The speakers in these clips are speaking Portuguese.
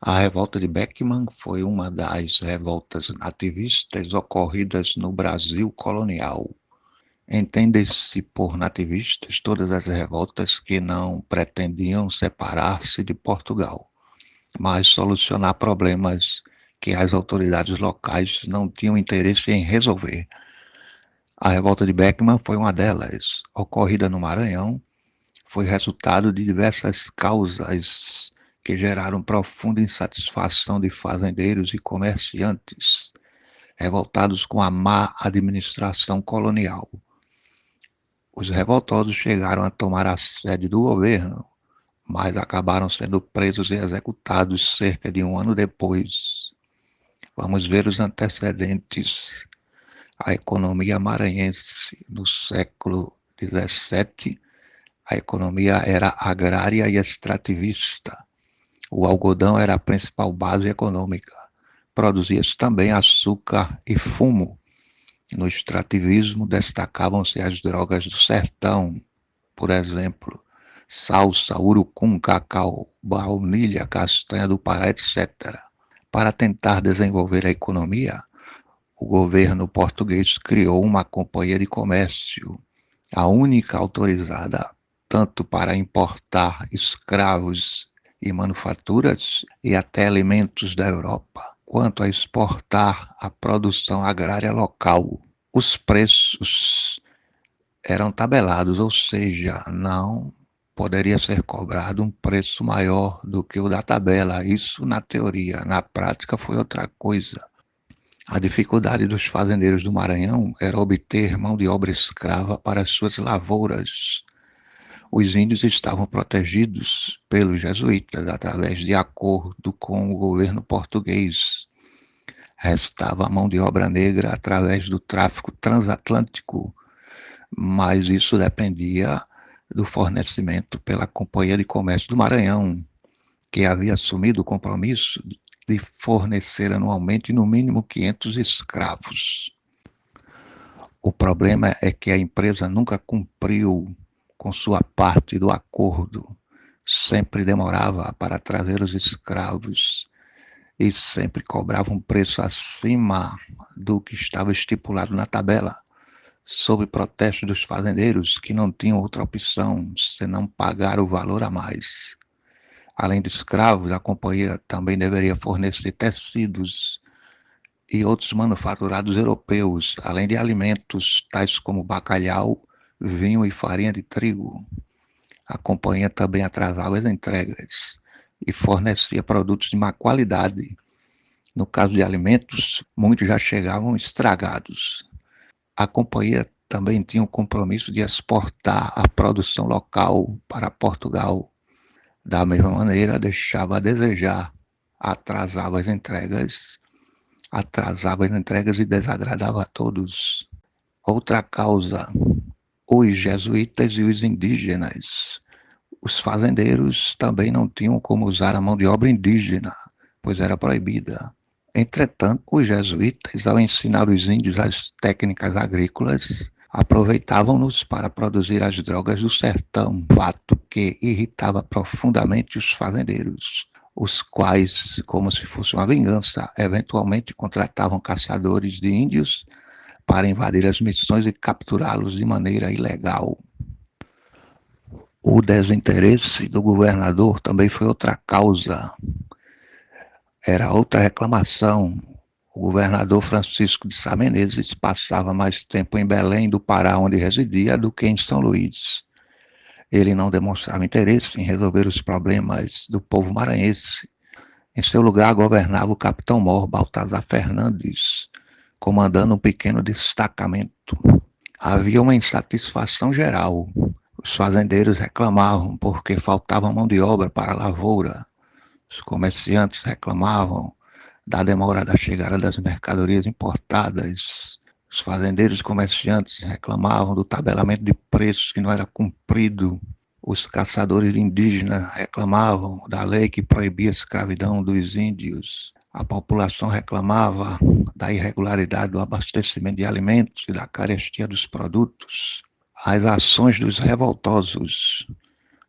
A revolta de Beckman foi uma das revoltas nativistas ocorridas no Brasil colonial. Entende-se por nativistas todas as revoltas que não pretendiam separar-se de Portugal, mas solucionar problemas que as autoridades locais não tinham interesse em resolver. A revolta de Beckman foi uma delas, ocorrida no Maranhão, foi resultado de diversas causas que geraram profunda insatisfação de fazendeiros e comerciantes, revoltados com a má administração colonial. Os revoltosos chegaram a tomar a sede do governo, mas acabaram sendo presos e executados cerca de um ano depois. Vamos ver os antecedentes. A economia maranhense no século XVII, a economia era agrária e extrativista. O algodão era a principal base econômica. Produzia-se também açúcar e fumo. No extrativismo destacavam-se as drogas do sertão, por exemplo, salsa, urucum, cacau, baunilha, castanha do Pará, etc. Para tentar desenvolver a economia, o governo português criou uma companhia de comércio, a única autorizada tanto para importar escravos e manufaturas e até alimentos da Europa, quanto a exportar a produção agrária local. Os preços eram tabelados, ou seja, não poderia ser cobrado um preço maior do que o da tabela. Isso na teoria, na prática foi outra coisa. A dificuldade dos fazendeiros do Maranhão era obter mão de obra escrava para as suas lavouras. Os índios estavam protegidos pelos jesuítas através de acordo com o governo português. Restava a mão de obra negra através do tráfico transatlântico, mas isso dependia do fornecimento pela Companhia de Comércio do Maranhão, que havia assumido o compromisso de fornecer anualmente no mínimo 500 escravos. O problema é que a empresa nunca cumpriu com sua parte do acordo, sempre demorava para trazer os escravos e sempre cobrava um preço acima do que estava estipulado na tabela, sob protesto dos fazendeiros que não tinham outra opção senão pagar o valor a mais. Além de escravos, a companhia também deveria fornecer tecidos e outros manufaturados europeus, além de alimentos tais como bacalhau, vinho e farinha de trigo. A companhia também atrasava as entregas e fornecia produtos de má qualidade. No caso de alimentos, muitos já chegavam estragados. A companhia também tinha o compromisso de exportar a produção local para Portugal. Da mesma maneira, deixava a desejar, atrasava as entregas e desagradava a todos. Outra causa, os jesuítas e os indígenas. Os fazendeiros também não tinham como usar a mão de obra indígena, pois era proibida. Entretanto, os jesuítas, ao ensinar os índios as técnicas agrícolas, aproveitavam-nos para produzir as drogas do sertão, fato que irritava profundamente os fazendeiros, os quais, como se fosse uma vingança, eventualmente contratavam caçadores de índios para invadir as missões e capturá-los de maneira ilegal. O desinteresse do governador também foi outra causa. Era outra reclamação. O governador Francisco de Sá Menezes passava mais tempo em Belém do Pará, onde residia, do que em São Luís. Ele não demonstrava interesse em resolver os problemas do povo maranhense. Em seu lugar, governava o capitão-mor Baltazar Fernandes, comandando um pequeno destacamento. Havia uma insatisfação geral. Os fazendeiros reclamavam porque faltava mão de obra para a lavoura. Os comerciantes reclamavam da demora da chegada das mercadorias importadas. Os fazendeiros e comerciantes reclamavam do tabelamento de preços que não era cumprido. Os caçadores indígenas reclamavam da lei que proibia a escravidão dos índios. A população reclamava da irregularidade do abastecimento de alimentos e da carestia dos produtos. As ações dos revoltosos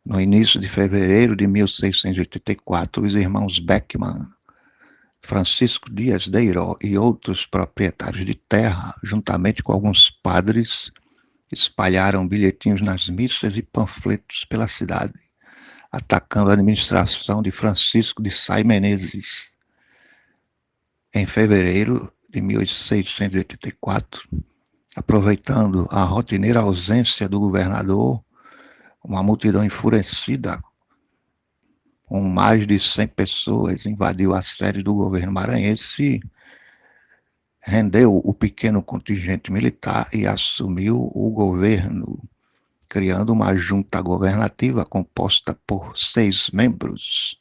No início de fevereiro de 1684, os irmãos Beckman, Francisco Dias Deiró e outros proprietários de terra, juntamente com alguns padres, espalharam bilhetinhos nas missas e panfletos pela cidade, atacando a administração de Francisco de Sá Menezes. Em fevereiro de 1684, aproveitando a rotineira ausência do governador, uma multidão enfurecida, com mais de 100 pessoas, invadiu a sede do governo maranhense, rendeu o pequeno contingente militar e assumiu o governo, criando uma junta governativa composta por 6 membros,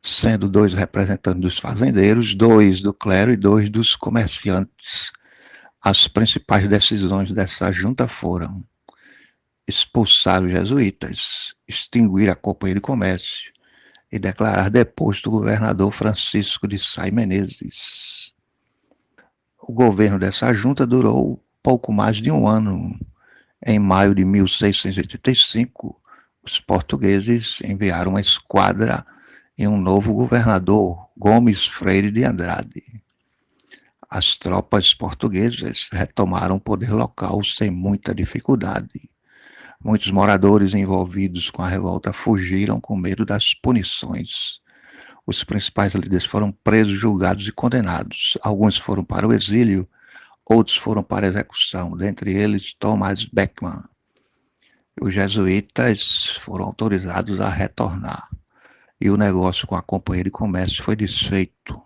sendo 2 representantes dos fazendeiros, 2 do clero e 2 dos comerciantes. As principais decisões dessa junta foram expulsar os jesuítas, extinguir a Companhia de Comércio e declarar deposto o governador Francisco de Sá Menezes. O governo dessa junta durou pouco mais de um ano. Em maio de 1685, os portugueses enviaram uma esquadra e um novo governador, Gomes Freire de Andrade. As tropas portuguesas retomaram o poder local sem muita dificuldade. Muitos moradores envolvidos com a revolta fugiram com medo das punições. Os principais líderes foram presos, julgados e condenados. Alguns foram para o exílio, outros foram para a execução, dentre eles Thomas Beckman. Os jesuítas foram autorizados a retornar e o negócio com a Companhia de Comércio foi desfeito.